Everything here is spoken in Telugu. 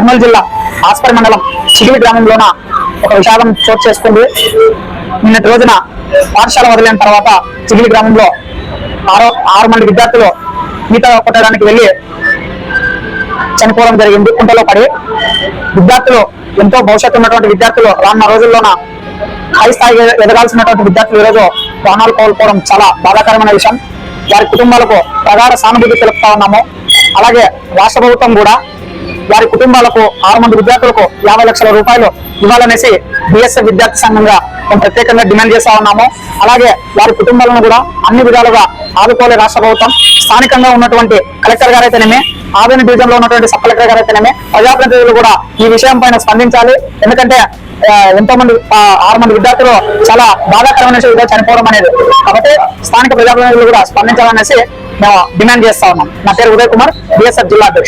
కర్నూలు జిల్లా ఆస్పరి మండలం చిగిలి గ్రామంలోన ఒక విషాదం చోటు చేసుకుంది. నిన్నటి రోజున పాఠశాల వదిలిన తర్వాత చిగిలి గ్రామంలో ఆరు మంది విద్యార్థులు ఈత కొట్టడానికి వెళ్లి చనిపోవడం జరిగింది. కుంటలో పడి విద్యార్థులు ఎంతో భవిష్యత్తు ఉన్నటువంటి విద్యార్థులు రానున్న రోజుల్లోన హై స్థాయిగా ఎదగాల్సినటువంటి విద్యార్థులు ఈరోజు ప్రాణాలు కోల్పోవడం చాలా బాధాకరమైన విషయం. వారి కుటుంబాలకు ప్రగాఢ సానుభూతి తెలుపుతా ఉన్నాము. అలాగే రాష్ట్ర ప్రభుత్వం కూడా వారి కుటుంబాలకు 6 మంది విద్యార్థులకు 50 లక్షల రూపాయలు ఇవ్వాలనేసి బిఎస్ఎఫ్ విద్యార్థి సంఘంగా మేము ప్రత్యేకంగా డిమాండ్ చేస్తా ఉన్నాము. అలాగే వారి కుటుంబాలను కూడా అన్ని విధాలుగా ఆదుకోలే రాష్ట్ర ప్రభుత్వం. స్థానికంగా ఉన్నటువంటి కలెక్టర్ గారైతేనేమి, ఆవేన డివిజన్ లో ఉన్నటువంటి సబ్ కలెక్టర్ గారైతేనేమి, ప్రజాప్రతినిధులు కూడా ఈ విషయం పైన స్పందించాలి. ఎందుకంటే ఎంతో మంది 6 మంది విద్యార్థులు చాలా బాధాకరమైన విధంగా చనిపోవడం అనేది. కాబట్టి స్థానిక ప్రజాప్రతినిధులు కూడా స్పందించాలనేసి మేము డిమాండ్ చేస్తా ఉన్నాం. నా పేరు ఉదయ్ కుమార్, బిఎస్ఎఫ్ జిల్లా అధ్యక్షుడు.